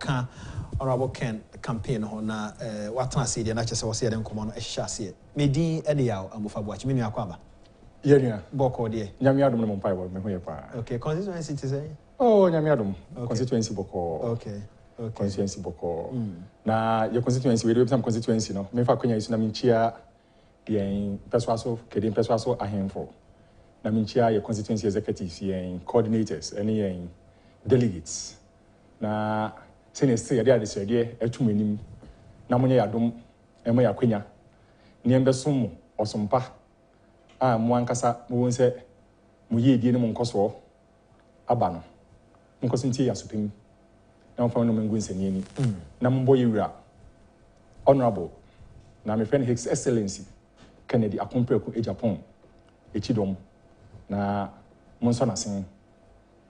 aka honorable Ken campaign ho na watana se de na chese wo se de nkomo no ehya se medi e de yaw amofa boachi menu akwaba yenia boko de nyame adom no mpai bo me ho ye pa okay constituency to say nyame adom constituency boko okay constituency boko na your constituency we do some constituency no me fa kwanya isu na minchia yen persuaso kedin persuaso ahemfo na minchia your constituency executives yen coordinators any yen delegates na sene se yade ade sede atumanim na monye yadom emo yakwanya ne mbesom osompa mo ankasa mo won se mo yedie ne mo nkoso aba no nkoso ntie yasopim na mo fa no mengu nsani ani na mbo yewura honorable na me friend His Excellency Kennedy Akompreku Agyapong echidom na mo nso na sen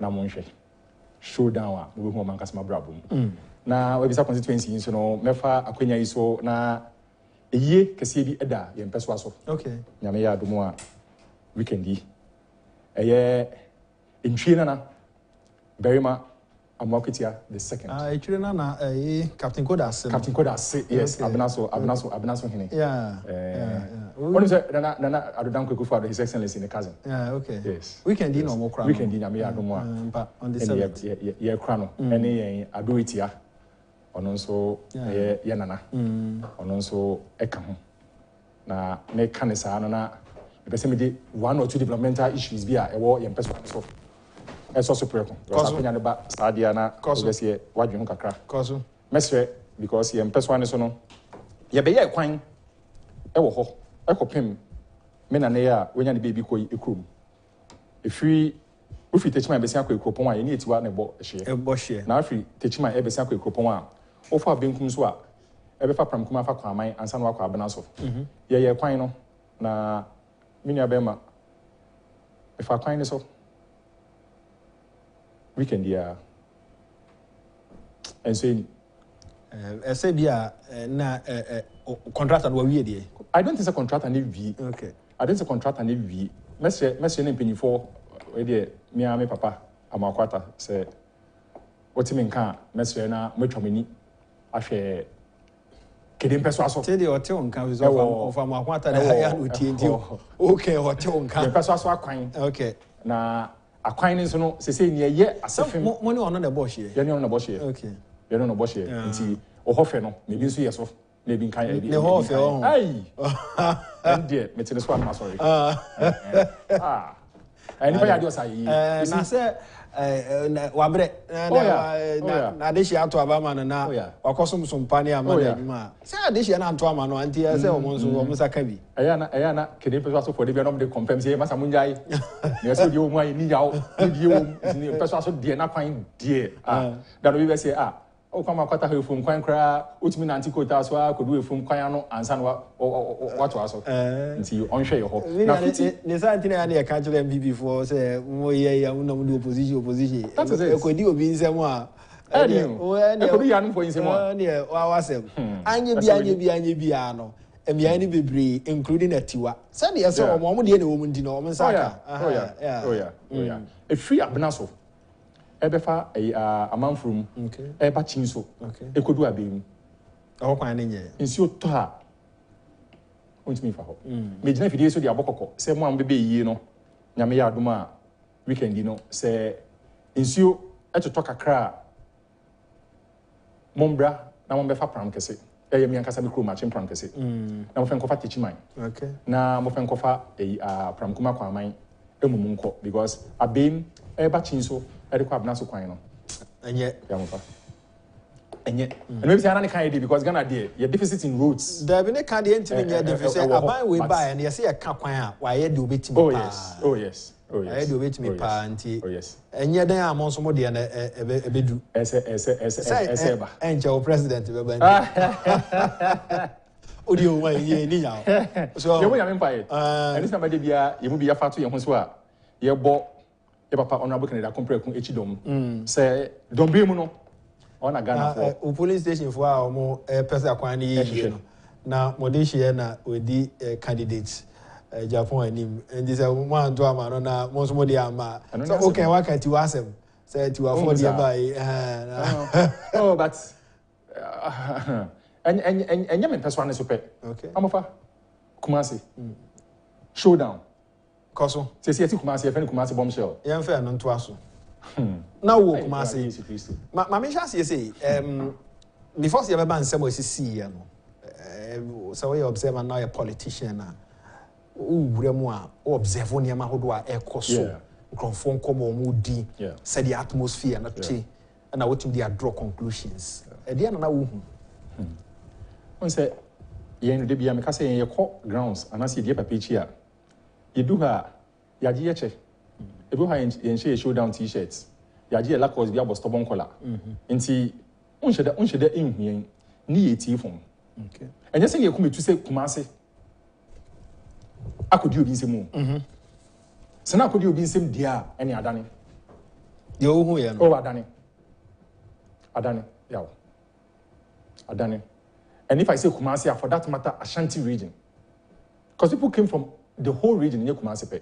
na mo nhwe showdown a mo hu mankasa mabrabom na we bisa constituency nso no mefa akwanya iso na eye kese bi eda ye mpeso aso okay nyame ya adomo a weekendi eye ntwie na berima Amokitia the second ntwie na Captain Kodas yes abnaso hene yeah what is that na adodan akufo-addo His Excellency the cousin okay yes weekendi no mo kra weekendi nyame ya adomo a on the 7th ye kra no ene yen adoetia ono nso ye nana ono nso eka ho na me kanisa no na pese me di one or two developmental issues bi a ewo ye mpeso so eso so preko because akunya ne ba sadia na obese wadwe ho kakra koso mesre because ye mpeso ane so no ye be ye kwan ewo ho ekopem me na ne ya wonya ne baby ko ekrom efiri ofi techima be sia ko ekropon a ye ne etiwa ne bo hye na afiri techima e be sia ko ekropon a ofa benkum so a ebe fa pram kuma fa kwaman ansa no akwa abena so ye kwan no na minia bema ifa kwan ni so weekend ya enso ni ese bia na contractor no wie de I don't think a contractor ni wie okay I don't think a contractor ni wie mese ne mpanyifo we de me papa amakwata se wotimi nka mese na metwamani ahwe kedin peso aso te de hotel nka we so of amakwata da ya no tie okay hotel nka peso aso akwan okay na akwan ni so no sese ni ye asefem mo ni ono na bosh ye ye ni ono na bosh ye okay ye no na bosh ye nti ohofe no me bi so ye so na bi nkan ne hofe o ai ndie metene so am sorry ani pa ya dio sa yi na se wabre na deshi ato abama na wakosum sompani amana adwuma se deshi na anto ama no anti se omo saka bi eya na kede peso aso for de bi no de confirm se masa munjai ne so di o mu ayi ni yawo di o ni peso aso de na kwan de da no bi be se o kwama kwata ha efum kwan kra otimi na antikota so akodu efum kwan ano ansa no wato aso nti onhwe ye ho na fiti ne sa antina ya ne ka jule MPP for say mo ye ya una mu opposition ekodi obi nsem a ekodi ya no for nsem a ne wa wasem anye bia no emia ni bebre including atiwa say de say omo de ne wo mu ndi no omo nsaka oh yeah efri abena so ebefa amanfrum eba chinso ekodu abemu aho kwan ne nye nsio to ha ontimi fa ho me gina fidie so de abokoko se mo am bebe yie no nyame ya adoma weekend no se nsio etoto kakra mombra na mo befa pram kese eye mi ankasa be kro ma pram kese na mo fen kofa techiman na mo fen kofa pram kuma kwaman emumu nko because abem eba chinso ede kwa abna so kwan no enye ya mo fa enye and maybe say ana kan dey because Ghana dey your deficit in roads there be ne kan dey ntimi nya deficit aban we buy and say ka kwan a wa ye de obetimi pa oh yes I do obetimi pa anti enye den amon so mo de na ebedu ese ba enche o president be ba nti odi o wa ye ni ya so ye mo ya me pa e eni sa ba de bia ye mu bia fa to ye ho so a ye bo ye papa honorable Kennedy Akompreku echidom say dombe mu no ona Ghana for o police station for a mo person akwan ni ye no na modishie na odi candidates Agyapong anim and this one do ama no na mo so mo dey ama so okay wakati wasem Said you are for the buy. Oh, but and you mean person is super. Okay. I'm off. Kumasi. Showdown. Koso. Say Kumasi, if any Kumasi bombshell. Young fair non to us. Now wo Kumasi. Ma me shall say before you ever ban some was see so we observe now a politician na uremu a observe niam ahodo a ekoso nkrofo nkomo mu di said the atmosphere na te na what they draw conclusions e dey na wo hu on say yen de bia me ka say yen ye grounds anase dey papa chi a ye du ha ya ji ye che e bu ha yen share showdown t-shirts ya ji la cause bia bo stubborn collar nti unhye da enhuen ni ye ti fon okay and you say you come to say Kumasi akodi obi nsem se na akodi obi nsem dia ene adane ye ohu ye no oh adane yawo adane and if I say Kumasi for that matter Ashanti region because people came from the whole region in Kumasi pe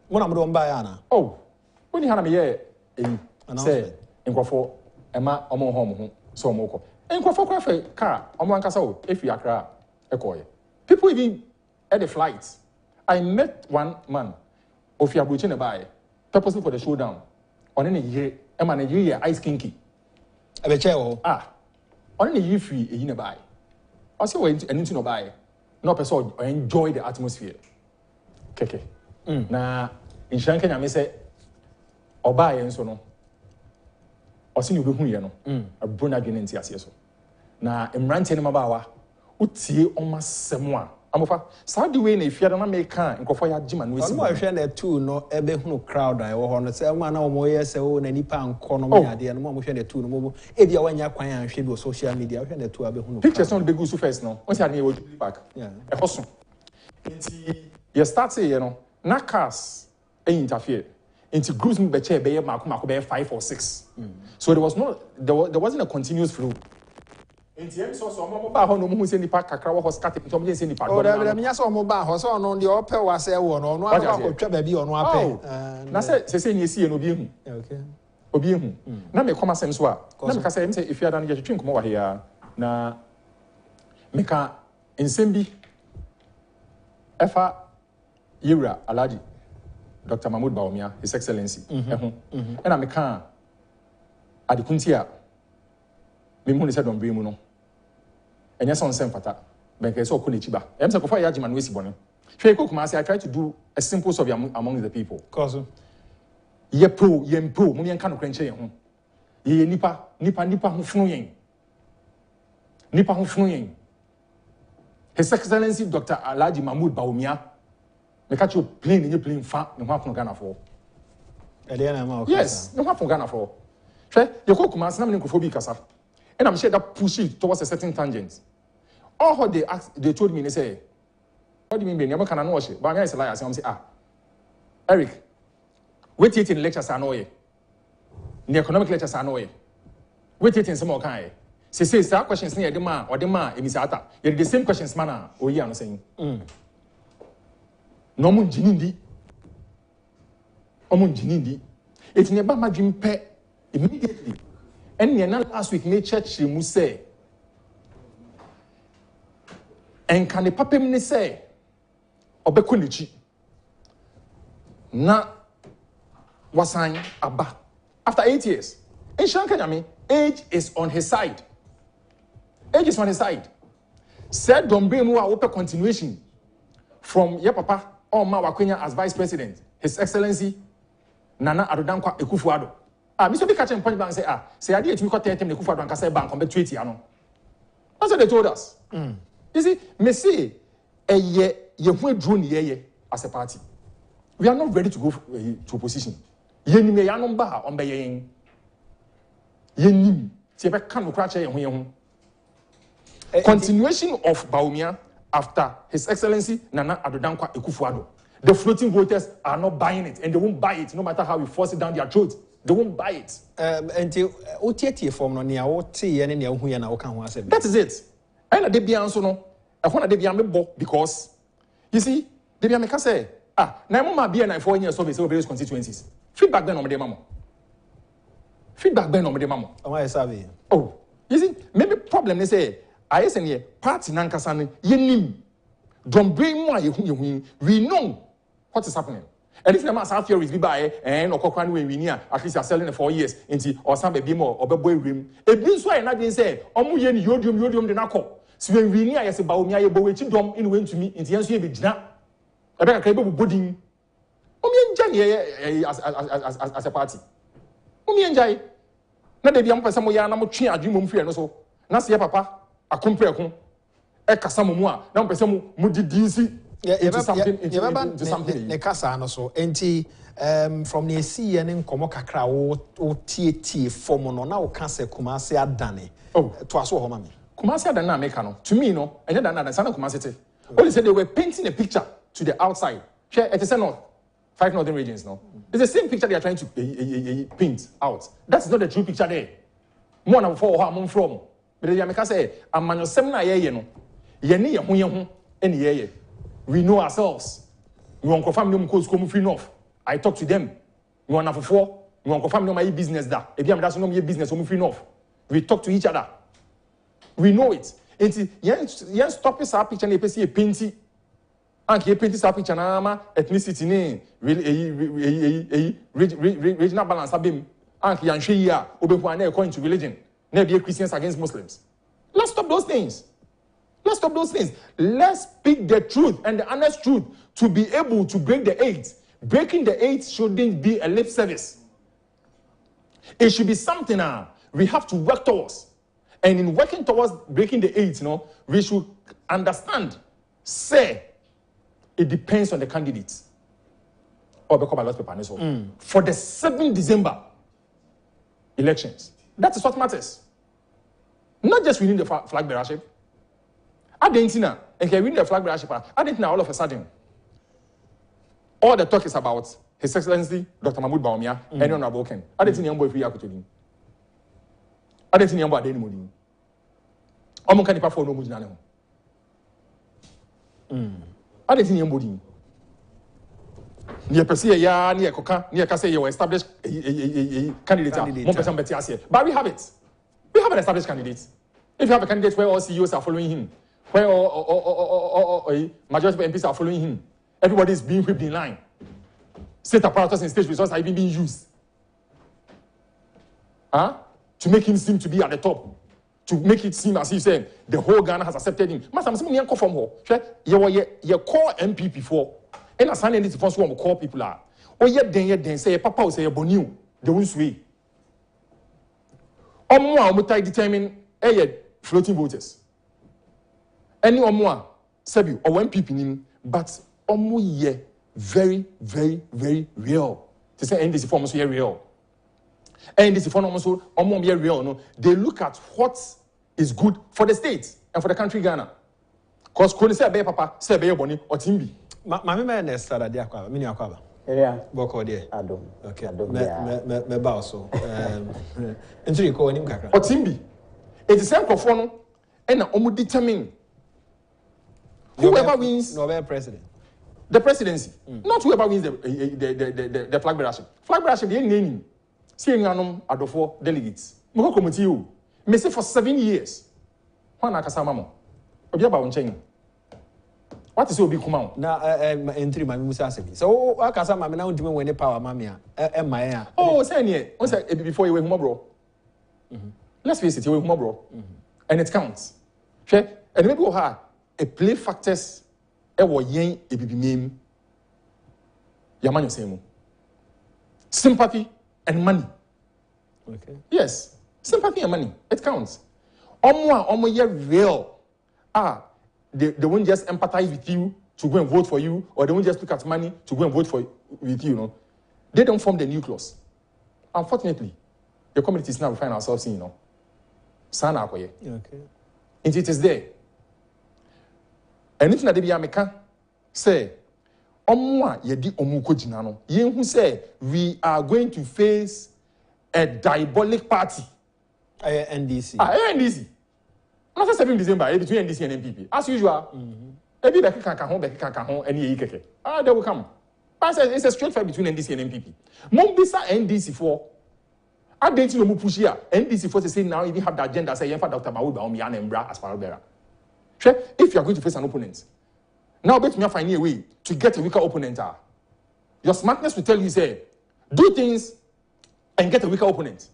mo na mo do mba ya na oh when you hana me ye say nkofo ema omo ho so omo ko nkofo kwa fe car omo ankasa o efi Accra ekoye people even at the flights I met one man of Yabuchi nebai purposely for the showdown on any year ema na year ice kinky abeche o on any year free eyi nebai I say we anything no buy no person enjoy the atmosphere keke na in Kenya me say obaye nso no osi ni obehu ye no abuna dwene nti ase so na emrante ne mabawa utie omasem a amofa saa de we na efiada na meka nkofo ya gima no esi mo ahwe na tu no ebehunu crowd a wo ho no se ma na wo ye se wo na nipa nko no me ade no mo hwe na tu no mo e bia wanya kwan ahwe bi social media hwe na tu abehunu pictures on the go so first no once ade we back e hoso nti you start say you know na cars interfere into groups me beche be mako be 5 or 6 so there wasn't a continuous flow into em so mo ba ho no mo se nipa kakra wo hoskate to mo se nipa oh da me nya so mo ba ho so no de o pe wa se wo no no akotwa ba bi ono ape na se ni esi e no obi ehu okay obi ehu na me koma sem so a na me ka say em say if you ada no je twin komo wa here na me ka ensem bi efa yura alaji Dr. Mahmoud Bawumia, His Excellency. And I'm a can at the Kuntia. Mimuni said on Brimuno. And yes, on Sempata. Benke so Kunichiba. I'm so far Yajiman Wisibone. I try to do a simple survey among the people. Cause ye pro, Munian can crenche. Ye nipa hufnuing. Nipa hufnuing. His Excellency Dr. Alaji Mahmoud Bawumia. Me catch you playing in your playing fat, no one from Ghana for. Yes, no one from Ghana for. You cook mass, I'm in Kasa. And I'm sure that push it towards a certain tangent. All what they told me, they say, what do you mean? Never can I watch it? But I say, I'm say, Eric, wait it in lectures are no way. In the economic lectures are no way. Wait it in some more kind. Say, questions near the man or the man, Emisata. You're the same questions, man, or you are saying. No mun jinindi. Omun jinindi. It's never my dream pet immediately. And then last week, me church mu say. And can the papa me say? Obekunichi. Na wasan aba. After 8 years. In Shankanyami, age is on his side. Age is on his side. Said don't be more open continuation from your papa. Ma Wakwenya as vice president, His Excellency Nana Addo akufo-addo. Mr. Bi catch him point blank say say I did to me cut them akufo-addo and say bank on be treaty ano. That's what they told us. You see, me say ye hu drone ye as a party. We are not ready to go to opposition. Ye ni me ya no ba on be yen. Ye ni ti be kan no kra che ye hu. Continuation of Bawumia after His Excellency Nana Addo akufo-addo. The floating voters are not buying it, and they won't buy it no matter how we force it down their throats. They won't buy it. Until OTT form no near what see any near who na can was that is it. And they be answer no. I want to be a because you see, they be a make say, na mama be na 4 years service over various constituencies. Feedback then on the mama. Feedback ben on the mamo. Oh, you see, maybe problem is say I say here party nankasa yenim. Don't bring more we know what is happening. And if the mass have theories be by and or kokwan we near at least are selling 4 years into or some baby more or boy rim. It means why not being say omuyen yodium the nako. So when we near yes about me I bow dom in went to me in the answer be jina. I beg a cable budding. As a party. Enjoy. Na de biam pese mo ya na mo twe adwum mfie no so. Na se papa akompre ko. E kasa mo mu a na mo pese mo didi si into something. Ne kasa no so enti from the see and nkomo kakra o tie form no na o kasa Kumasi adane. Oh, to aso ho ma me. Kumasi adane na make no. To me no, enye dan na sana Kumasi te. Only said they were painting a picture to the outside. Share it is not 5 northern regions, no? It's the same picture they are trying to paint out. That's not the true picture there. More than 4 I'm from. But the America say, I'm on your seminar, no. We know ourselves. We want to confirm them because come free enough. I talk to them. We want to 4. We want to confirm my business that. If I'm that's not my business, I'm free enough. We talk to each other. We know it. And you stop this picture and you see a painting. And he painted sa picture na ethnicity ni regional balance abim and he anhwe yi a obehu ana according to religion na be Christians against Muslims. Let's stop those things. Let's stop those things. Let's speak the truth and the honest truth to be able to break the AIDS. Breaking the AIDS shouldn't be a lip service. It should be something we have to work towards. And in working towards breaking the AIDS, we should understand, say, it depends on the candidates. Or become a lot of people. For the 7th December elections. That is what matters. Not just winning the flag bearership. Argentina, and can win the flag bearership. Argentina all of a sudden. All the talk is about His Excellency Dr. Mahmoud Bawumia and Honorable Ken. Argentina boy free akutodin. Argentina boy adeni modin. Omo kan nipa for no mujina ne ho. Argentina boy. Near Persia, ya near Coca, near Cassa, you established a candidate. But we have it. We have an established candidate. If you have a candidate where all CEOs are following him, where all majority of MPs are following him, everybody is being whipped in line. State apparatus and state resources are even being used. To make him seem to be at the top. To make it seem as if saying the whole Ghana has accepted him. Master, I'm from here. You call MPP for. And as I need to first one call people are. Oh, yet then say papa will say a bonu. The won't sway. More determine floating voters. Any more Sebi or one people in, but ye very, very, very real. To say NDC form also real. NDC form also real. No, they look at what is good for the state and for the country Ghana. Because when say be papa, say be boni or timbi. Mami me na start dia kwa mini akwa. Yeah. Boko dia. Adom. Okay. Me ba so. Ntiri ko onim kakra. O timbi. It is same no and omu determine whoever wins no president. The presidency. Not whoever wins the flag bearership. Flag bearership dey name. See anom adofo delegates. Me ko committee o. Me say for 7 years. Ho na akasa mamo. Obi aba won. What is your big command? Na Ntiri mami musa asebi. So akasa mami na undime wene power mami a my ya. Oh, say here. Once before you were bro. Let's face it, you were bro. And it counts. Okay? And maybe a play factors yen a baby name. Yaman same. Sympathy and money. Okay. Yes. Sympathy and money. It counts. Omo ye real. They won't just empathize with you to go and vote for you, or they won't just look at money to go and vote with you, They don't form the nucleus. Unfortunately, the communities now we find ourselves in, Sana akoye. Okay. And it is there. And if na de bia meka say, omwa yedi omuko jina no, yen who say we are going to face a diabolic party. NDC. NDC. Not 7 December, between NDC and MPP. As usual. Every Becky can home, and ye keke. They will come. But it's a straight fight between NDC and MPP. Mombisa NDC for I didn't know push here. NDC for say now even have the agenda say for Dr. Bawu Baumia and Mbra as far bearer. If you are going to face an opponent, now bet me find a way to get a weaker opponent. Your smartness will tell you say do things and get a weaker opponent.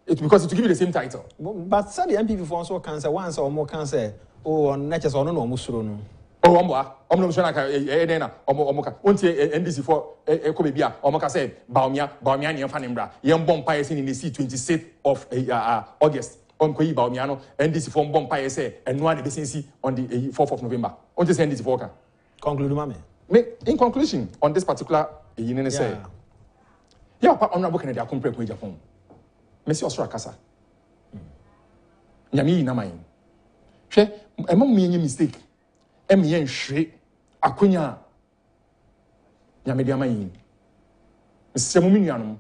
It's because it will give you the same title. But some MPP for also can say once or more can say, oh, not just on no musuro. Oh, I'm not sure I can. NDC for Kobia, Omoka said, Baumia, and Fanimbra, young bomb pious in the C26th of August. On Koi Baumiano, NDC for bomb pious and one decency on the 4th of November. On the NDC for conclude, mammy. In conclusion, on this particular, you say, yeah, I'm not working at the Agyapong with Agyapong. Messi Osra Casa. Yami Namain. She, among me, mistake. Emien Shri, Aquina Yamediamain. Mr. Muminianum.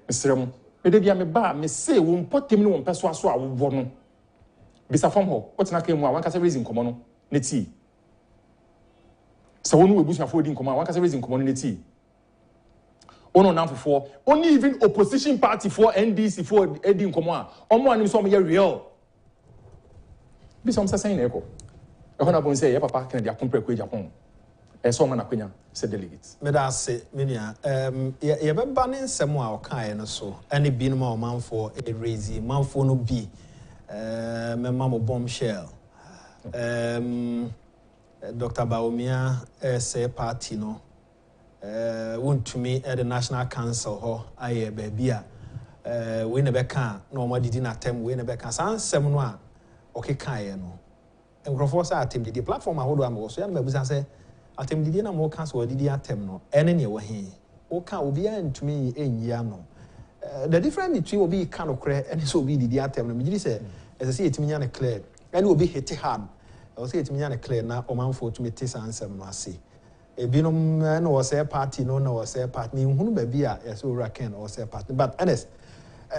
Mr. Media bar, may say, won't put him no persuaso, woman. Bisa from her, what's not came one can raising common, Netty. So one will bush affording command, one can raising community. Oh no, now for only even opposition party for NDC for Eddie Command. On one some year real. Be some saying echo. A honorable say, Papa can the compare with Agyapong. A song on Aquina, said delegates. Medase, Minia, you've been banning somewhere kind so. Any being more man for a raising, man for no be. Mamma bombshell. Dr. Baumia, say party no. Want to me at the National Council, ho, aye, baby. We never can, no more did not attempt, we never can. Someone, okay, no. And Grofos attempt the platform I hold on was, young babies, I say, attempt the more council, did the attempt no, and anyway, he, okay, will be to me in Yano. The difference between will be kind of clear and so be the attempt, me say, as I see it, me and clear, and will be hit hard. I will say it, me and clear now, or man for to me, this answer, no, I see. A binom no was a party, no was a party, who baby as we reckon or say party. But honest,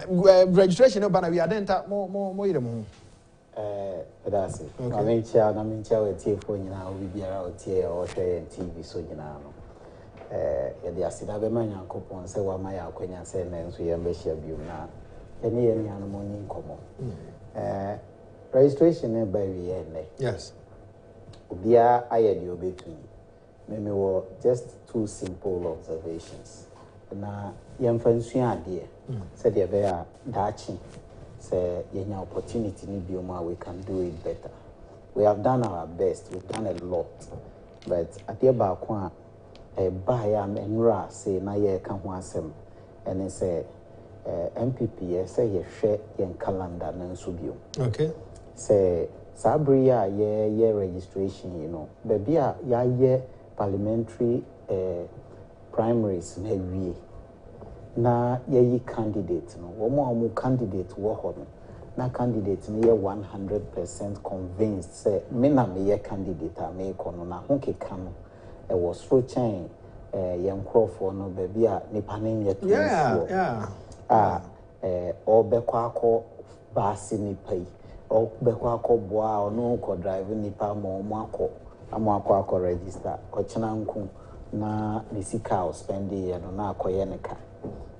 registration of we identify more. That's it. I mean, with telephone now, we be around here or share TV, so you know. The Asinabeman and coupon say, what my acquaintance say, and so you may share you now. Any animal in common. Registration by the end. Yes. Ubia, I had you between. Maybe were just two simple observations. Na yemfansu adie said you be dachi say yenya opportunity ni bioma we can do it better. We have done our best, we've done a lot. But adie ba kwa ba ya menra say na ye ka ho asem and say MPP say ye hwe yen calendar na nso bio. Okay. Say sabria ye registration, you know. Baby ya ye parliamentary primaries na wie na ye candidate no wo candidate wo ho no na candidate no ye 100% convinced say me na me ye candidate a me ko no na ho keka no e was so chain ye nkrofo no baby a nipa ne ye obekwa akọ baasi nipa yi obekwa akọ boa ono ko drive nipa mo akọ akọ register ochina nku na nisika spendi ya no na akoye neka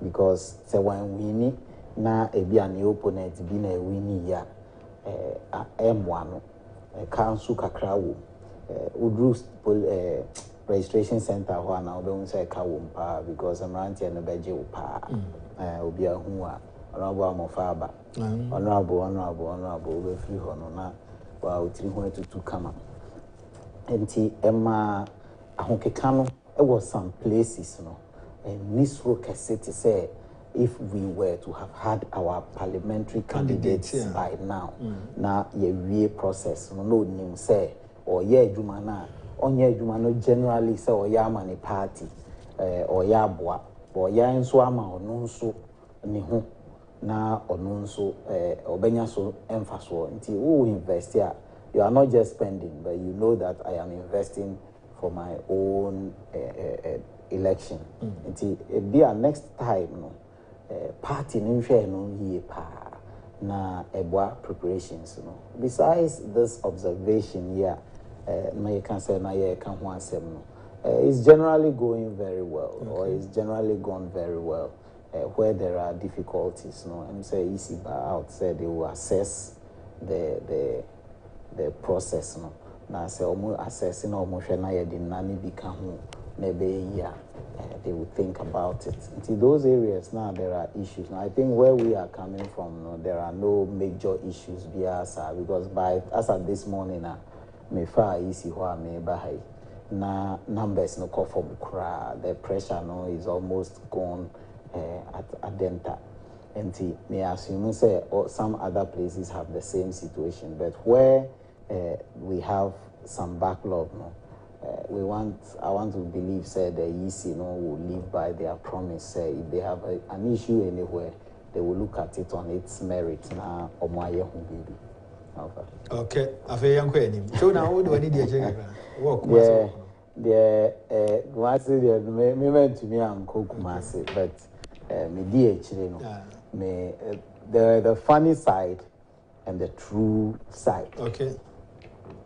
because se wan wini na ebi an opponent bi na wini ya emwa no council kakra wo udru registration center ho na obe say ka wo mpa because amrantie no beje wo pa obi ahu a honorable amofaba honorable obe free ho no na wa otiri ho etutu kama enti Emma ahokeka no was some places no and Nisro Kencity say if we were to have had our parliamentary candidates by now na ye process no nim say or ye adwuma na onye adwuma no generally say or ya mani party or ya boa or ya nso ama ono nso ni ho na ono nso obenya so emfaso nti who invest here. You are not just spending, but you know that I am investing for my own election. Until be our next time, no party no share no ye pa na ebwa preparations. No. Besides this observation here, na can say na ye can no. It's generally going very well, or it's generally gone very well. where there are difficulties, no, and say easy out, say they will assess the process, no. Now say almost assessing almost na ye di nani become maybe they will think about it. Into those areas now there are issues. Now I think where we are coming from, no, there are no major issues because as at this morning me far easy who me bahai na numbers no call for bukra. The pressure no is almost gone at Adenta. And me assume say some other places have the same situation, but where we have some backlog, no. I want to believe, say the EC, no, will live by their promise. Say if they have an issue anywhere, they will look at it on its merit. Now, baby. Okay, I feel young queen. So now, what do I need to work? What's it? Me went to me and Kumasi, but me DH, the funny side and the true side. Okay.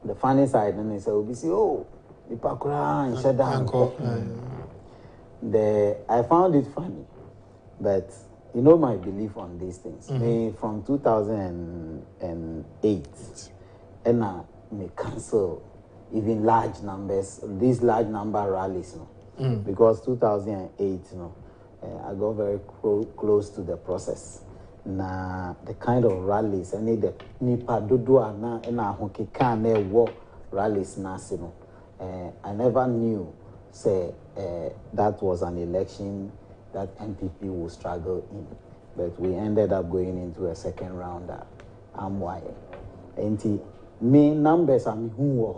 The funny side, and they say, oh, Ipakura, shut down. I found it funny, but you know my belief on these things. Me from 2008, and me cancel even large numbers, these large number rallies, no, because 2008, you know, I got very close to the process. Na the kind of rallies, I need the nipa dodua na hokeka na wo rallies na sino. I never knew say that was an election that MPP will struggle in, but we ended up going into a second round. And me numbers and who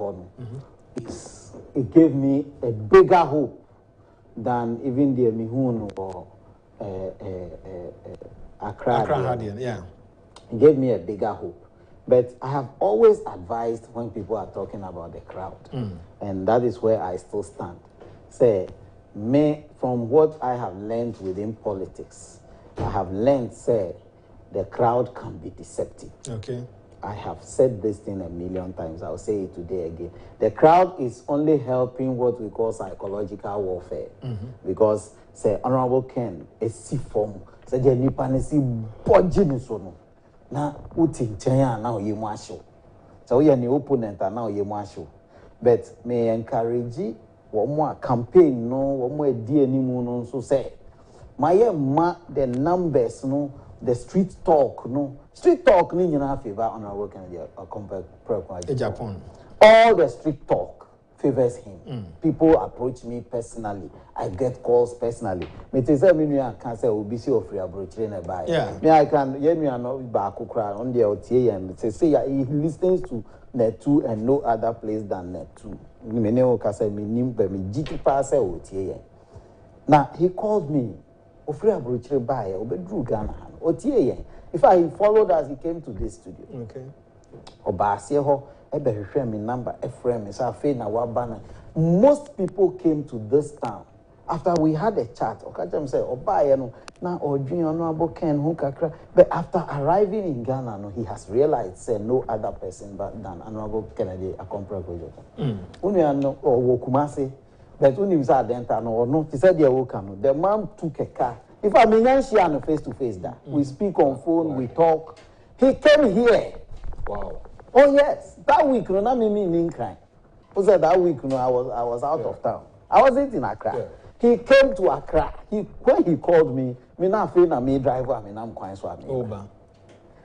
it gave me a bigger hope than even the Mihun or Accra, yeah. It gave me a bigger hope. But I have always advised when people are talking about the crowd, and that is where I still stand. Say, from what I have learned within politics, I have learned, say, the crowd can be deceptive. Okay. I have said this thing a million times. I'll say it today again. The crowd is only helping what we call psychological warfare. Because, say, Honorable Ken, a C form, say, the Nipanesi bodging so na uti chenya now you masho. So we are the opponent and now you masho. But may encourage one more campaign, no, one more DNA no, so say, my the numbers, no, the street talk, no, ni in favor on our work and Agyapong. All the street talk favors him. People approach me personally. I get calls personally. Me say me can say obisi of free approach by. Yeah. Me I can me not back on the OTA and say he listens to net 2 and no other place than net 2. Me ne can say me nimpe me GT pass OTA. Now he called me free approach by obedru Ghana OTA. If I followed as he came to this studio. Okay. Obasie ho ebe hwehwe me number efrem me say afi na wabana. Most people came to this town after we had a chat. Okajam say obaye no na odwin Honorable Ken ho kakra, but after arriving in Ghana no he has realized say no other person but than Honorable Kennedy Akompra-Kojo. Unu no wo Kumasi, but unu say Adenta no no he said there wo kan no the man took a car. If I mean share no face to face that we speak on phone, we talk. He came here. Wow. Oh yes, that week no na me in crime. Who said that week no I was out of town. I wasn't in Accra. Yeah. He came to Accra. When he called me na feel na me driver me na kwan so am.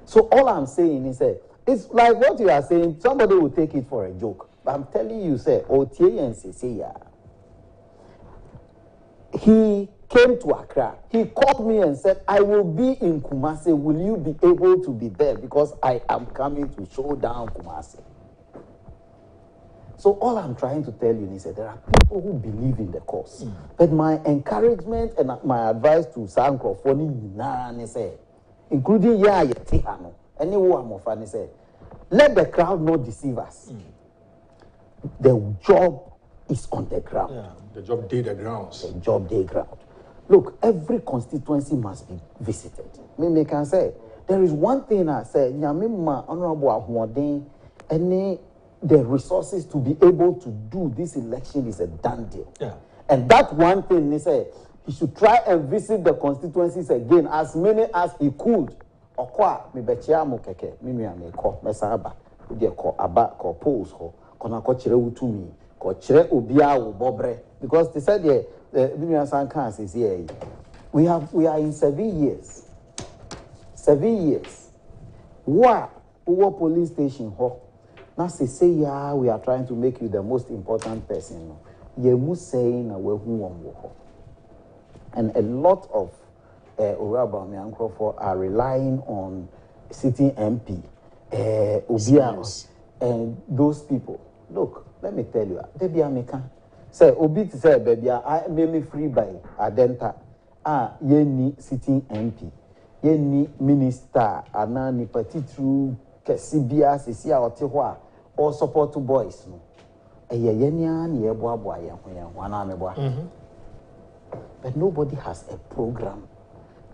So all I'm saying is it's like what you are saying, somebody will take it for a joke. But I'm telling you say he came to Accra. He called me and said, I will be in Kumasi. Will you be able to be there? Because I am coming to show down Kumasi. So all I'm trying to tell you is that there are people who believe in the cause. But my encouragement and my advice to Sanko for including Tihano, anyone of any say, let the crowd not deceive us. The job is on the ground. Yeah, the job day the grounds. The job day ground. Look, every constituency must be visited. Me can say, there is one thing I say, Nyamima Honorable Ahmodin, any the resources to be able to do this election is a done deal. Yeah. And that one thing, they say, he should try and visit the constituencies again, as many as he could. Okwa me bechia mo keke, me nua me ko, mesaba, udi ko aba ko polls ho, kona ko chire utumi, ko chire obia wo bobre, because they said me nua san kan says here, we are in 7 years. 7 years. What over police station ho? Now say yeah, we are trying to make you the most important person. No, ye mu saying na we hu ho. And a lot of Oraba Miankro are relying on sitting MP, Obianos, and those people. Look, let me tell you, they be American. Say, Obi to say, baby, I made me free by Adenta. Ye ni sitting MP, ye ni minister, anani party through Kesibia, Sisia, or Tiwa, or support to boys. No, ye ni boa, but nobody has a program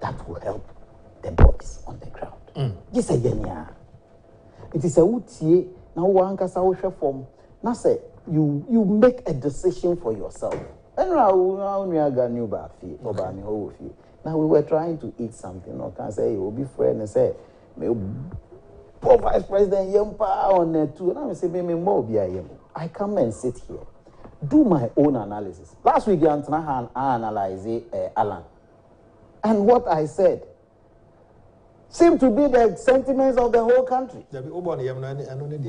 that will help the boys on the ground. Just a yenya. It is a utie now one kasa form. Now say you make a decision for yourself. And now we were trying to eat something. No can say you will be friend and say poor vice president yempa on there too. And I say me more be I come and sit here. Do my own analysis. Last week, I analyzed Alan. And what I said seemed to be the sentiments of the whole country.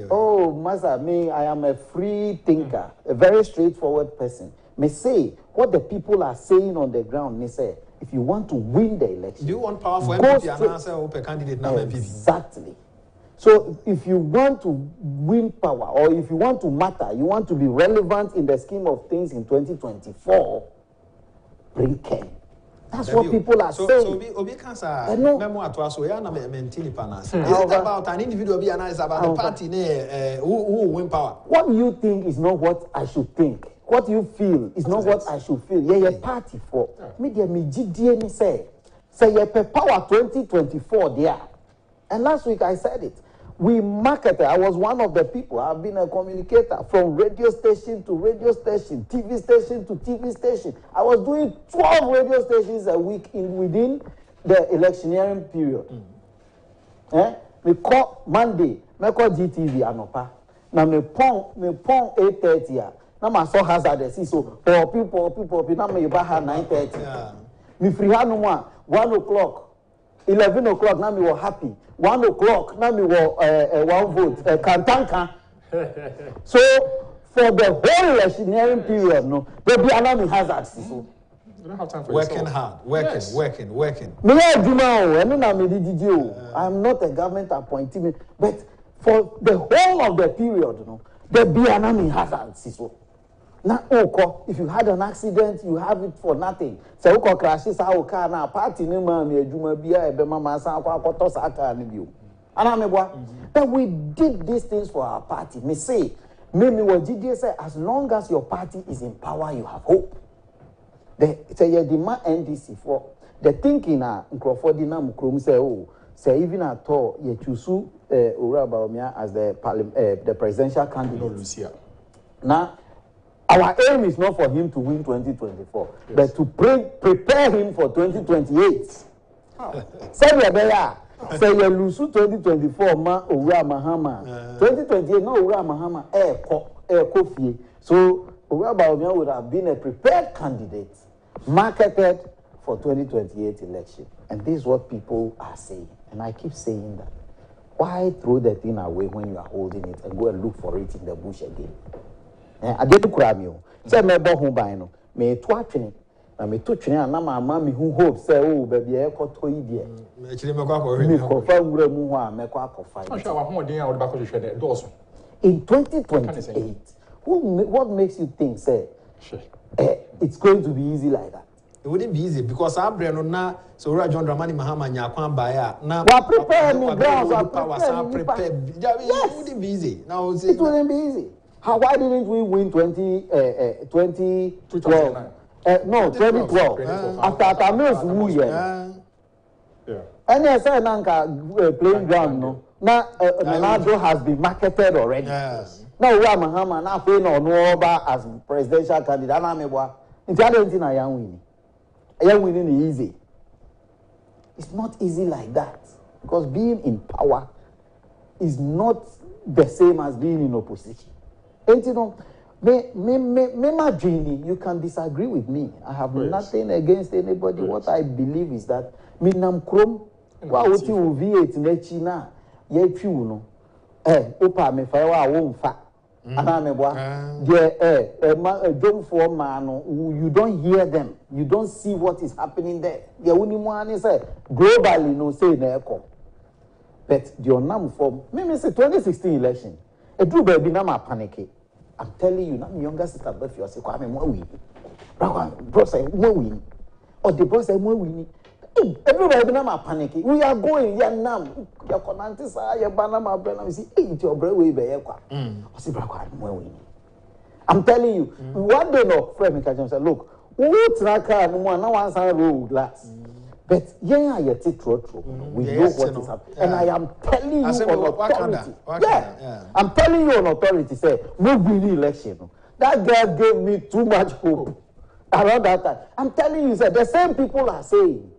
Oh, Mensah, me, I am a free thinker, a very straightforward person. Me say what the people are saying on the ground. Me say, if you want to win the election, do you want powerful MPP and answer open candidate now MPP? Exactly. So if you want to win power, or if you want to matter, you want to be relevant in the scheme of things in 2024, bring Ken. That's what people are saying. So Obi cancer memo atwaso ya na Ntiri panas. Is it about an individual be and it's about the party who win power? What you think is not what I should think. What you feel is not what I should feel. Yeah, party for. Media me GDN say ye power 2024 there. And last week I said it. We marketed. I was one of the people. I've been a communicator from radio station to radio station, TV station to TV station. I was doing 12 radio stations a week within the electioneering period. We call Monday, me call GTV anopa. Now me pong 8:30. Now my so hazard so for people. Now me baha 9:30. Me free no more 1 o'clock. 11 o'clock, now we were happy. 1 o'clock, now we were one vote. Kantanka. So, for the whole electioneering period, no, there be another hazards. So. You don't have time for working hard, working. I'm not a government appointee, but for the whole of the period, no, there be another hazards. So. Now, if you had an accident, you have it for nothing. So, crashes our car now, party name, but we did these things for our party. Me say, as long as your party is in power, you have hope. It's a demand NDC for the thinking. Say even at all, you choose Urabaomia as the presidential candidate. Now. Our aim is not for him to win 2024, but to prepare him for 2028. Say you lose 2024, ma Ura Mahama. 2028, no Ura Mahama, Kofi. So Ura Baumia would have been a prepared candidate, marketed for 2028 election. And this is what people are saying. And I keep saying that. Why throw the thing away when you are holding it and go and look for it in the bush again? I did to cram you. Say, me bo home by no. Me to atwene. Na me to twene na mama me hu hope say oh baby e ko to yi de. Me chiri me kwa ko hwe. Me ko fa wura mu ho a me kwa akofa. I'm sure wa den a wo ba ko hwe de doors. In 2028, what makes you think say it's going to be easy like that? It wouldn't be easy because our brain na so John Dramani Mahama nyakwan baya na we prepare me grounds prepare. It wouldn't be easy. Now it wouldn't be easy. Why didn't we win 2012? No, 2012. After Tamils who yeah. And I said Nanka playing ground no. Now Ronaldo has been marketed already. Yes. Now we are Mahama now playing on Oba as presidential candidate. Na mebwa. Inti ade nti na yan win. Are winning easy? It's not easy like that. Because being in power is not the same as being in opposition. And you know, you can disagree with me. I have nothing against anybody. What I believe is that Minam Krom, what you V8 Nechina, yet you know, Opa me fire won't fat. And I'm a boy, don't for man, you don't hear them, you don't see what is happening there. The only one is globally, no say echo. But the onam for me, say 2016 election, a do baby nama panic. I'm telling you, I'm younger sister, but you say, I'm more winning. Bro, say, more winning. Or the bro say, more winning. Everybody nama panic. We are going, yeah, now. Your conantis are your banana, banana. You see, eat your bread way by your see, more winning. I'm telling you, one day, no, friend, me say, look, what's that car? No one, now one side road last. But yeah, you take true. We know what is happening. And I am telling you on authority. Yeah, I'm telling you on authority, say, we win the election. That girl gave me too much hope around that time. I'm telling you, sir, the same people are saying,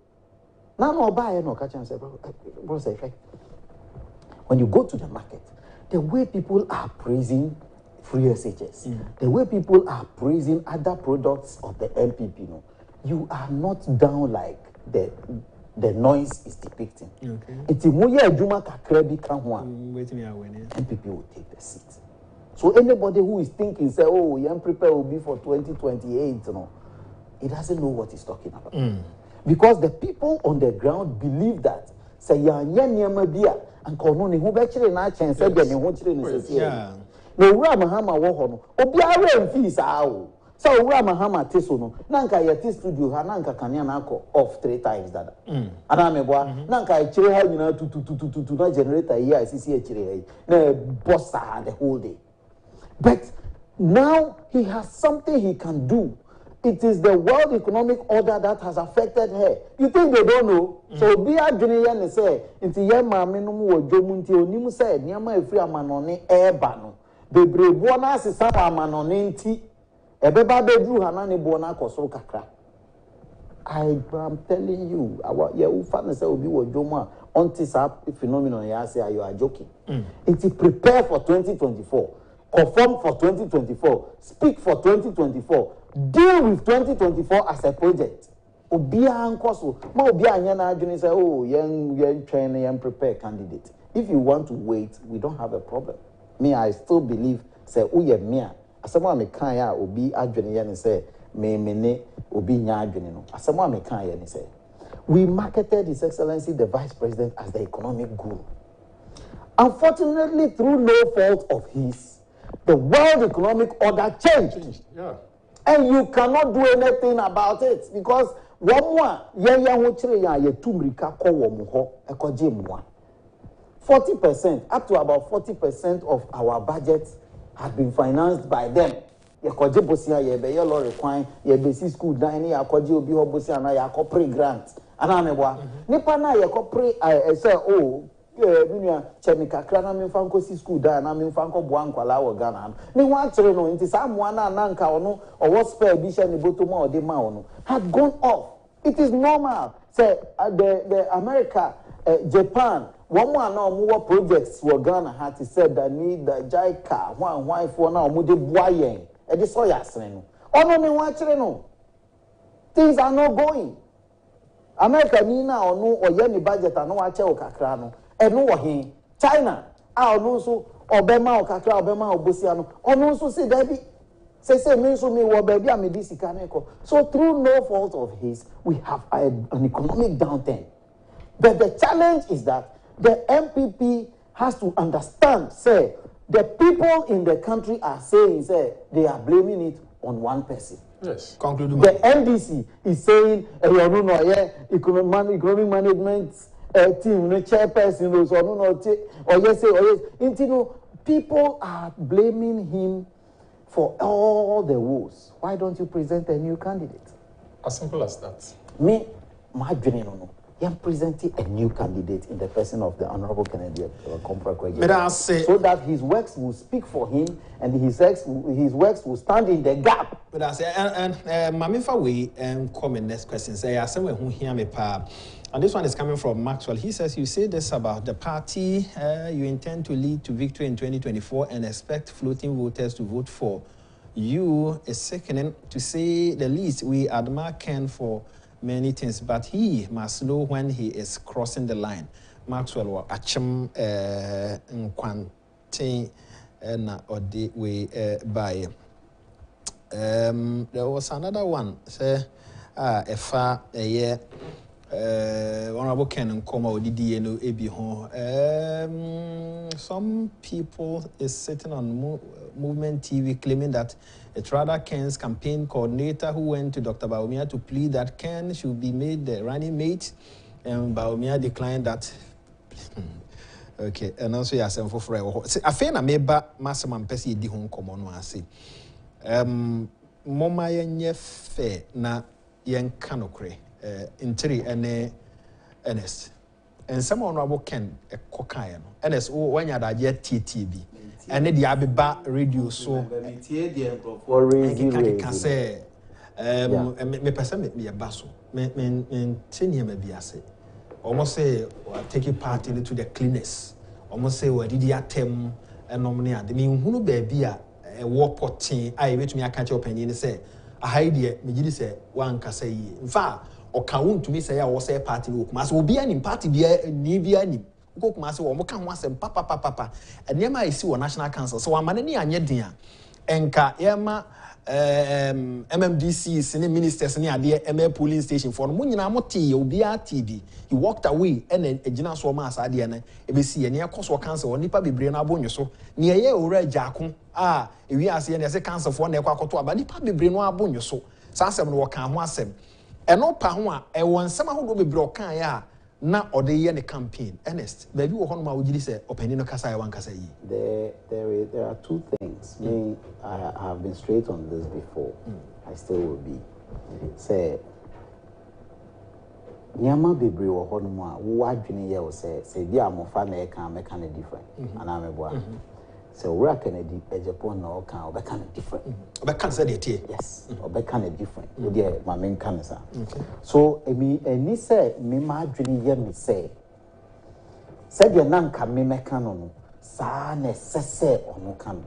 now no buy no catch and say, bro, say, when you go to the market, the way people are praising free SHS, the way people are praising other products of the MPP, you are not down like the noise is depicting. It's MPP will take the seat. So anybody who is thinking, say, oh, young prepare will be for 2028, he doesn't know what he's talking about. Because the people on the ground believe that, say, and Kononi who actually not chance said, yeah. No, Ramahama Wohono, Obiara fees out. So Ramahama Tisono, Nanka Yati studio, Hananka Kanyanako off 3 times that. Anameboa, Nanka Chile, you know, to not generate a year, CCH, no bossa the whole day. But now he has something he can do. It is the world economic order that has affected her. You think they don't know? So be a Guinean say, into Yama minimum or Jomunti or Nimu said, Yama free a manoni airbano. The brave one as is some manonenti. A beba bedru hanani bona koso kakra. I am telling you, our Ufan say will be what Joma on this phenomenon. I say you are joking. It is prepare for 2024, conform for 2024, speak for 2024, deal with 2024 as a project. Obia ankoso, ma obia anyana adwene say, oh, yen train, yen prepare candidate. If you want to wait, we don't have a problem. Me, I still believe say, oh yeah, me. Asama me kan ya obi adwene ye ne say me ne obi nya adwene no. Asama me kan ya ne say. We marketed His Excellency the Vice President as the economic guru. Unfortunately, through no fault of his, the world economic order changed. Yeah. And you cannot do anything about it because one more ho chire ya ye tumrika ko wo mo ho ekoje mo 40%, up to about 40% of our budget has been financed by them. Yekoje bosia ye be ye lorry kwan ye be si school dan ni yakoje obi ho bosia na yakopre grant ana meboa nipa na yakopre say oh minua chemical kra na memfa nkosi school dan na memfa nko boa nkwala wo Ghana ni ho akere no nti sa moa na nanka ono owo spare bi hye ne bottom o de ma ono had gone off. It is normal. Say the America, Japan, one more now more projects were Ghana had to said that need the JICA, one for now, Mudi Boyen, and this all yasin. Oh, no, watching no. Things are not going. America, Nina, or no, or Yenny budget, and no, I tell Kakrano, and no, he, China, I also, or Bema, or Kakra, Bema, or Busiano, or no, so say, Debbie. Say, me, so me, well, baby, I'm a DC Kaneko. So, through no fault of his, we have an economic downturn. But the challenge is that the MPP has to understand, say, the people in the country are saying, say, they are blaming it on one person. Yes. Conclude. The NDC is saying, economic management team, no chairperson, or yes, people are blaming him for all the woes. Why don't you present a new candidate? As simple as that. Me, my dream, no. am presenting a new candidate in the person of the Honorable Kennedy Agyapong, so that his works will speak for him and his works will stand in the gap. But I say, and Mamifa way and comment next question. Say, I someone who hear me, pa. And this one is coming from Maxwell. He says, you say this about the party you intend to lead to victory in 2024 and expect floating voters to vote for you. Is sickening to say the least. We admire Ken for many things, but he must know when he is crossing the line. Maxwell wa achim nkwante na odi we by. There was another one. Say efa eye Honorable Ken Nkoma odidi no ebi ho. Some people is sitting on Movement TV claiming that it's rather Ken's campaign coordinator who went to Dr. Bawumia to plead that Ken should be made the running mate, and Bawumia declined that. Okay, and also you are saying for free. I feel na meba masama mpesi di ho nkomo no ase. Moma yenye fe na yenka nokre. Ntiri ene Ernest. And some Honorable Ken kokaye no. Ernest when you da je TTB. And the Abeba radio so for raising say me person me a basso. Me 10 years maybe I say. Almost say take part into the cleanest. Almost say what did you attempt and nominate. I mean who baby a war potting I wait me I catch up and say a idea me say one can say in fact or count to me say I was a party look must will be an party be a ni go kuma se wo mo ka ho asem papa enema isi wo National Council so amane ni anye din a enka yema MMDC sene ministers ni ade MA polling station for no nyina mote obi TV he walked away and egina so ma asa ade na ebesi ene ekoso council nipa bebre na abonyo so ne ye owura Agyapong ewi ase ne se council for na ekwakoto aba nipa bebre no abonyo so sa asem no wo kan ho asem eno pa ho a e won nsem ahodo bebre o kan ya na ode ye ne campaign Ernest baby wo hono ma wo gidi say opani no kasa wan kasa yi there are two things. Me I have been straight on this before. I still will be. Say nyama bebre wo hono ma wo adwene ye wo say bi amofa na e kan me kan different and am eboa. So we Kennedy Agyapong na o kan obeka na different. Obeka say dey tie. Yes, obeka na different. We dey ma men kan sa. So eni say me ma adwene ye me say de na nka me meka no sa na sese onu kan.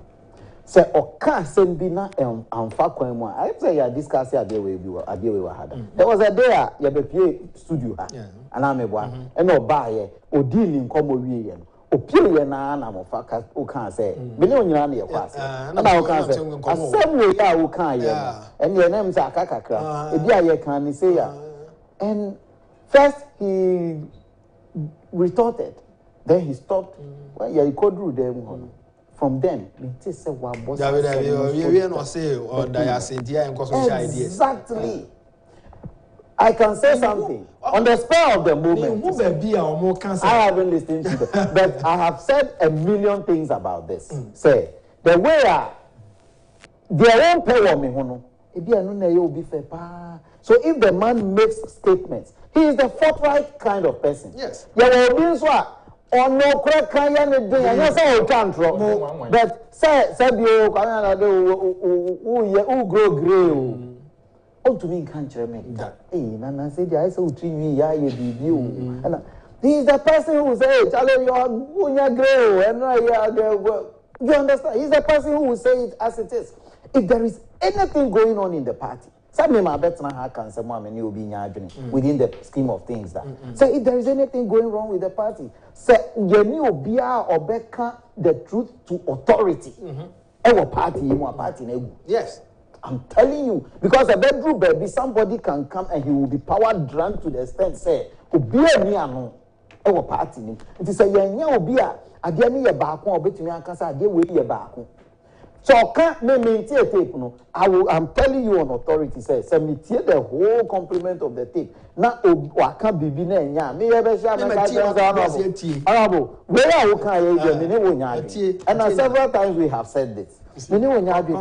Say oka sem bi na amfa kwan mu I say ya discuss ade we hada. There was a day ya be pie studio ha. And am eboa. E no ba ye odi ni nkomo wie ye no. Opie na na mofa o kan say me ne onyina na ye kwase na o kan say asem we ya o kan ye and ye name say akakakra e bia ye kan ni say ya and first he retorted then he stopped when he called them from then me say wa boss we no say or diasentia and cause ideas exactly. I can say something on the spur of the moment. I haven't listened to them, but I have said a million things about this. Say the way their own power me hono. So if the man makes statements, he is the forthright kind of person. Yes. But say to me can't Nana said, I saw me, and he is the person who says, you understand? He's the person who will say it as it is. If there is anything going on in the party, within the scheme of things that so if there is anything going wrong with the party, say the truth to authority. Party. Yes. I'm telling you, because a bedroom baby, somebody can come and he will be power drunk to the extent say, "Obia me ano, ewo party ni." It is a yenya obia, ade ni ye baako obetumi ankasa ade we ye baako. So can't me tape no. I'm telling you on authority say me the whole complement of the tape. Na waka bibi na enya. Me ye be sha na honorable. Where are you can ye me ne wonya. And several times we have said this. Me ne wonya bi.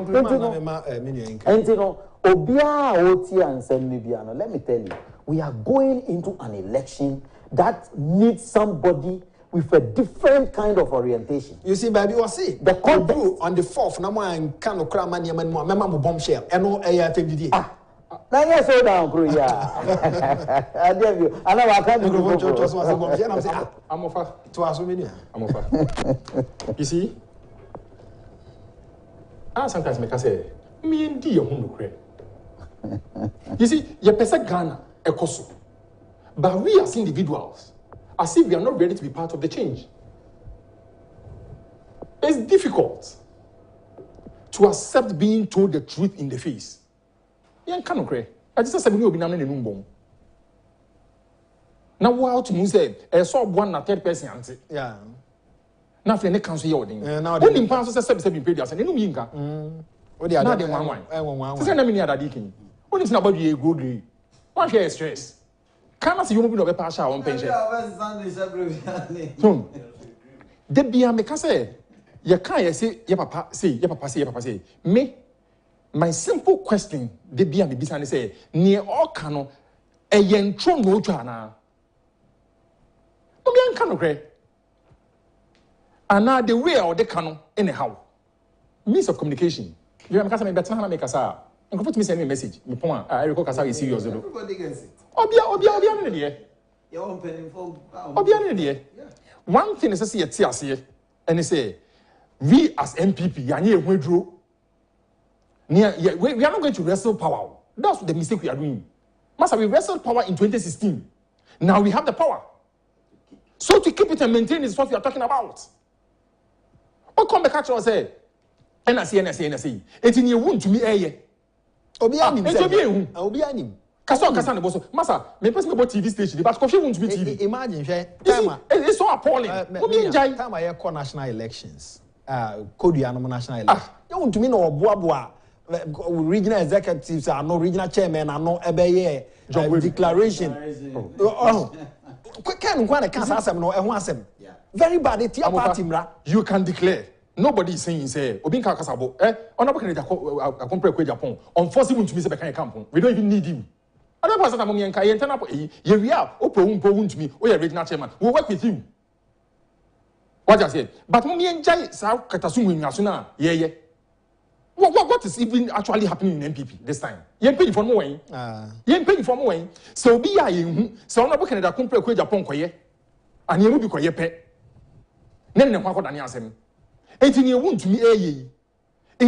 Entino obia oti ansem ni bia no. Let me tell you. we are going into an election that needs somebody with a different kind of orientation. You see, baby, was see the context on the 4th. No man can no cram money man. Remember bombshell. And no AFMD. Now you slow down, crew. Yeah, I dare you. I know I can't do bombshell. I'm offer to us, many. I'm offer. You see, I sometimes make us say, me and dear who no You see, you pesa Ghana a koso, but we as individuals, as if we are not ready to be part of the change. It's difficult to accept being told the truth in the face. I just said, "We will be now in a room." Now, what to say? I saw one and third person. Yeah. Now, for the council, you're now the only person says, "7 paid us," and you know, Yinka. What the other one? Say, "I'm in the deacon." What is about you? Go green. What share stress? Can I see you moving over past our own pension? The be a make say, you can't say, your papa say, your papa say, your papa say. Me, my simple question, the be a me business say, near all cano, a yen tron no chana. No be an cano cray. And now the way or the cano, anyhow. Means of communication. You have a better make us out. And come to me send me a message. Me point. I recall Kasa is serious. Everybody gets it. Obia in the Your own penny for. Obia in the One thing is to see a TRC, and they say, we as MPP, we are not going to wrestle power. That's the mistake we are doing. Master, we wrestled power in 2016. Now we have the power. So to keep it and maintain is what we are talking about. What come back and say, NSC. It's in your wound to me, Obianim. Kasa boss. Master, me person about TV station, but coffee won't be TV. Imagine, it's so appalling. Time I call national elections. Kodiano national elections. You want to mean or boa regional executives are no regional chairman are no ebeye declaration. Very bad. You can declare. Nobody is saying, say, Obinka Kasabo, honorable Canada, I compare with Agyapong, unfortunately to me, say, camp. We don't even need him. I don't pass that money and Kayan Tanap, here we are, Opo to me, we are regional chairman, we'll work with you. What I say, but Mummy and Jai, South Katasum, Nasuna, yeah. What is even actually happening in MPP this time? You ain't paying for more. You ain't paying for more. So be I, so honorable Canada compare with Agyapong, and you will be quiet pet. Then what I answer. In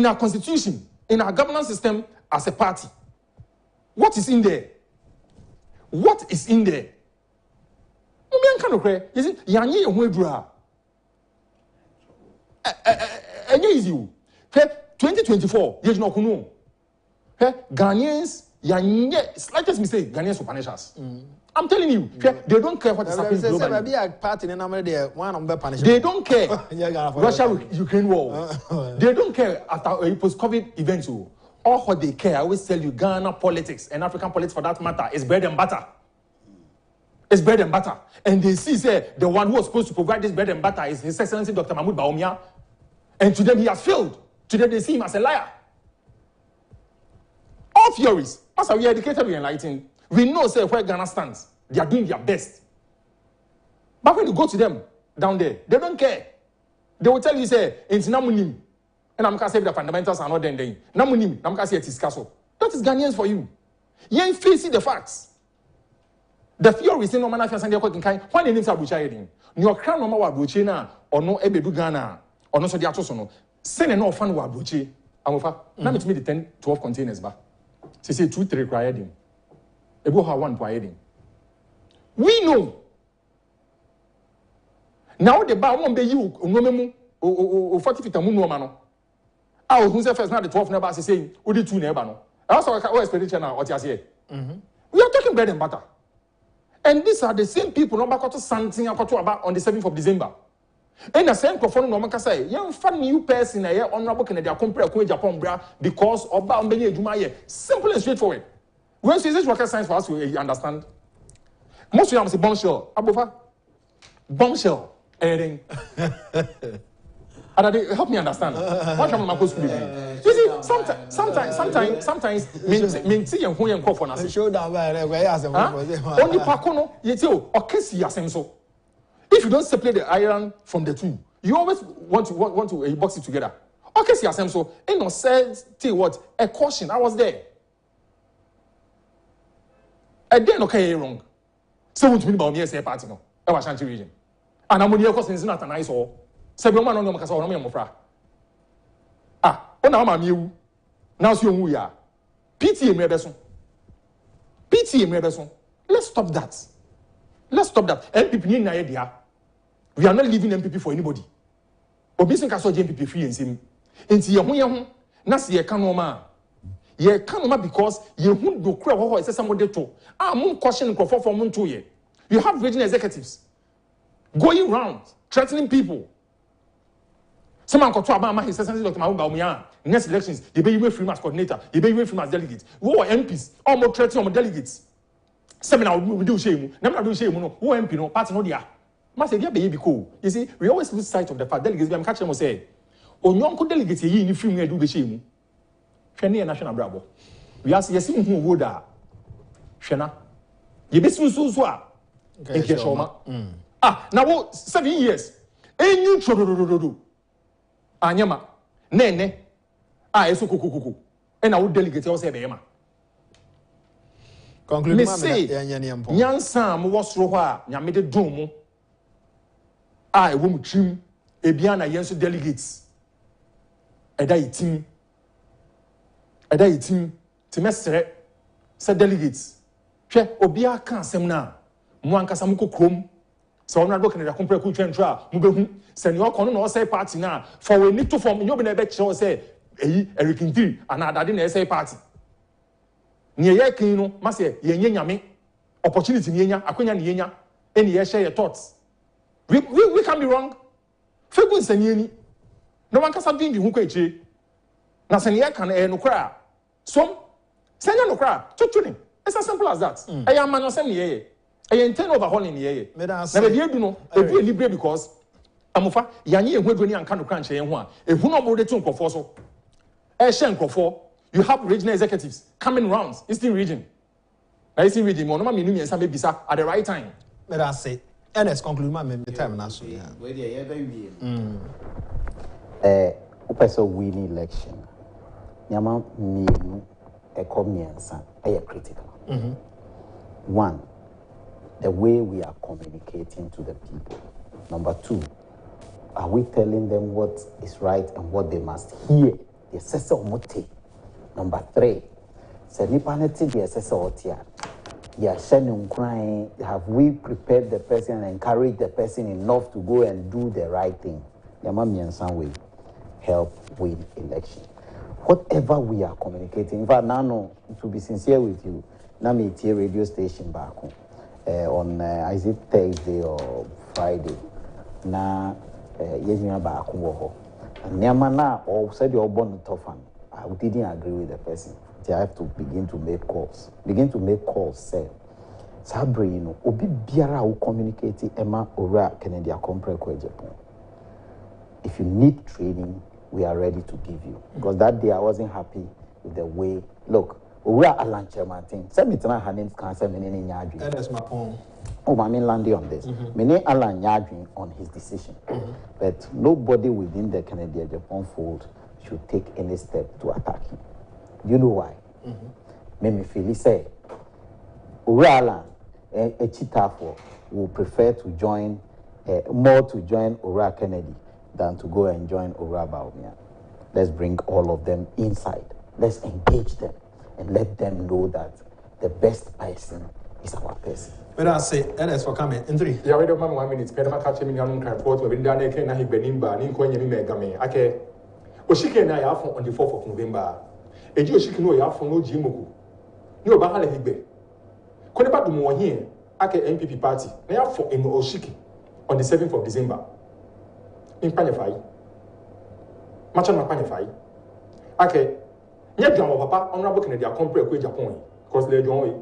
our constitution, in our governance system as a party, what is in there? What is in there? You see, Yanyi Wedra. Easy. 2024, there's no kuno. Ghanaians, Yanyi, slightest mistake, Ghanaians will punish us. I'm telling you, they don't care what is happening globally. They don't care. Russia-Ukraine war. They don't care after post-COVID events. All what they care, I always tell you, Ghana politics and African politics for that matter is bread and butter. It's bread and butter. And they see, say, the one who was supposed to provide this bread and butter is His Excellency Dr. Mahmoud Bawumia. And to them, he has failed. Today, they see him as a liar. All theories. As we are educated, we are enlightened. We know, say, where Ghana stands. They are doing their best. But when you go to them down there, they don't care. They will tell you, say, it's Namunim. And I'm going to say the fundamentals are not then. Namunim, I'm going to say it is Castle. That is Ghanaians for you. You ain't facing the facts. The theory is no man affairs and they're quite kind. Why the names are Buchaidin? Your crown no more Buchina or no Ebedu Ghana or no Sodiatosono. Send a no fan wa Buchi. Amofa. Now it's me the 10, 12 containers back. She said 2, 3 required. Ebo one required. We know. Now the bar won't be you, or 40 feet a moon woman. I was first now the 12 never saying, would it 2 never? I also expedition now, what you say. We are talking bread and butter. And these are the same people no back to something about on the 7th of December. And the same performance no man say, young fun new person here honorable Canada compare with Japan bra because of Bambini Jumaye. Simple and straightforward. When she says rocket science for us, we understand. Most of them say bombshell. Abova bombshell. Anything. And help me understand. What am I supposed to be doing? You see, sometimes minti yen ho yen crop na say show down by like where asem for only pakono you say o kesi asem so if you don't separate the iron from the two you always want to box it together kesi asem so e no say what a caution I was there I didn't okay wrong so what to mean about me say party no e wa Ashanti region and amoni e cause nsin atana iso se bi o ma no mo kasa o no me mofra ona ma miewu now so you ya PTA mebeso let's stop that MPP ni na ye dia we are not leaving MPP for anybody obi sin ka so MPP free ensem enti ye ho na se ye ka no ma because ye hu do kura ho ese somebody to mun caution crofo for mun to ye you have regional executives going round threatening people. Someone got to about his sensitive Dr. Mahmoud next elections, you be free as coordinator, you be free as delegate. Who are MPs? Almost 30 of delegates. Seminar we do shame. Never do shame. No, who MP no party no dia. Must say, be cool. You see, we always lose sight of the fact delegates. I'm catching them say, on young delegates ye in free me do be shame. Shani national bravo. We ask yes who would da. Shana. You be so. Now 7 years. And you do. Anyama nene eso kukukuku e na wo delegate wo say be ma conclude ma me nyansa mo wo soro ho a nyame de dum mo e wo mu trim e bia na yenso delegates eda yitim ti mesere se delegates hwe obi aka asem na mo ankasa mo kokrom so on advocate na compare ku twentwa mo behu se ne okono na o say party na for we need to form nyobe na be kire say eyi Eric Ntiri ana adade na say party ne ye kin no ma say ye nyame opportunity ne yenya akonya ne yenya eni ye share your thoughts we can be wrong fegun sani ani no man kasa din di hu kwa echi na se ne ye kan no kra som senya no kra tutuni it's as simple as that e ya man no sem ne ye I intend overhauling here. Never do no. If you libre because amufa yanye ehwedro ni anka no kranche ye ho a ehu no mo de tun kofo so. E she nkofo you have regional executives coming rounds Eastern region. Na Eastern region mo no ma menu miensa be bisa at the right time. Let us say NS conclude ma me time na so ya. We dey very Upeso win election. Nyama mienu ekomiensa e critical. One, the way we are communicating to the people. Number two, are we telling them what is right and what they must hear? The assessor omote. Number three, senipaneti the assessor otia. Have we prepared the person and encouraged the person enough to go and do the right thing? Yamami and some way help win election. Whatever we are communicating, in fact, now, to be sincere with you, Nami Ntiri radio station back home. On is it Thursday or Friday? Na yezina ba akuwo. Nyama na or said you're born tough one. I didn't agree with the person. So I have to begin to make calls. Say, Sabri, you know, obi biara who communicate Emma Ora Kennedy Compre Agyapong. If you need training, we are ready to give you. Because that day I wasn't happy with the way. Look. We are Alan Chairman thing. Send me to her name's cancer, meaning Yadri. That's my point. Oh, I mean, landing on this. Meaning Alan Yadri on his decision. But nobody within the Kennedy Agyapong fold should take any step to attack him. Do you know why? Me feel say, Alan, a cheetah for will prefer to join, more to join Ora Kennedy than to go and join Ora Baumia. Let's bring all of them inside. Let's engage them. And let them know that the best person is our person. But I say, NS for coming. Ntiri. Yeah, we don't have 1 minute. Pedama catch me on report. We've been down there. Can I have Benimba? Ninko and Yemi Megame. Okay. Oshike and I have on the 4th of November. A Jew Shikino, you have for no Jimoku. No Bahale Higbe. Koneba do more here. Ake MPP party. They have for in Oshiki on the 7th of December. In Panify. Machan Panify. Okay. Nye dwa papa honorable Kennedy Compre Agyapong because le dwa we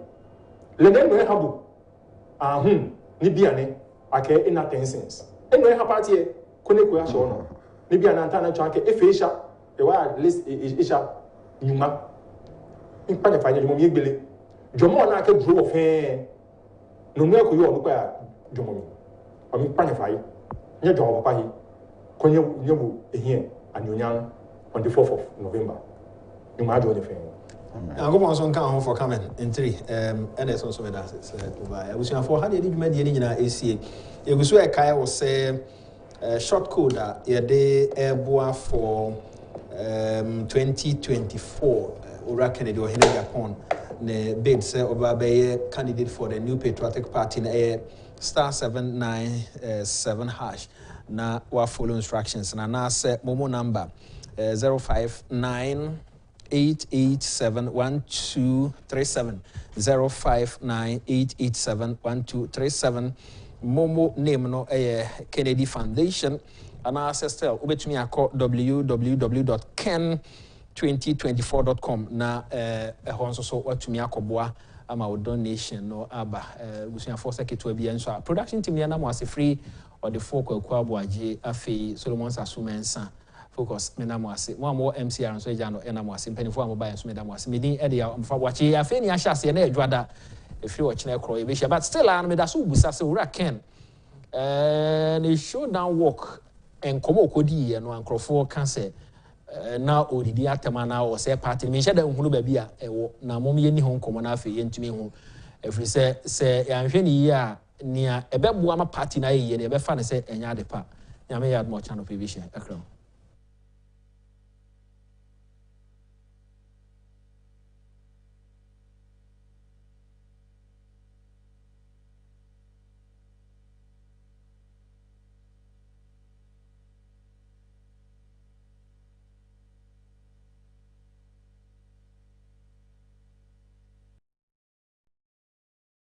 le dem no habu ni bia ne ake inattentions eno e ha party ko ne ko ya show no ni bia na ntana twa ake efeisha e wa list isha nyuma impa ne fanya jomo yegbele jomo na ka duro of no no ko yo no kwa jomo mi o mi pa ne fai nye jomo papa hi konye nyebu ehie anyonyan on the 4th of November nyuma ajo ne fe Agyapong so nkan ho for coming Ntiri and so so me that say over abusuan for how dey dwuma dey nyina esie egusu e kai wo say short code ye dey eboa for 2024 Ura Kennedy or Agyapong ne bid say oba be candidate for the New Patriotic Party na *797# na wa follow instructions na say momo number 059887123 059887123 momo name no Kennedy Foundation and access ubetumi akọ www.ken2024.com na ehon so watumi akọboa ama o donation no aba busuan for secretary bia nso production team ya na mo ase free or the folk kwabuaje afei Solomon Sasu Mensah focus me na mo ase mo MCR nso eja no na mo ase mpanifo amoba enso me da mo ase medin e de ya mfa bwache afei ni ahya ase na adwada free watch na ekro ebehia but still an me da so busa se ura Ken the showdown walk and komo kodi ye no ankrofo ka se na odidi atema na o se party me hye da nhunu ba bia ewo na mom ye ni ho komo na afi ye ntumi hu every se ya hwe ni ye a nia ebeboa ma party na ye ne ebefa ne se enya de pa nyame ya mo channel provision akram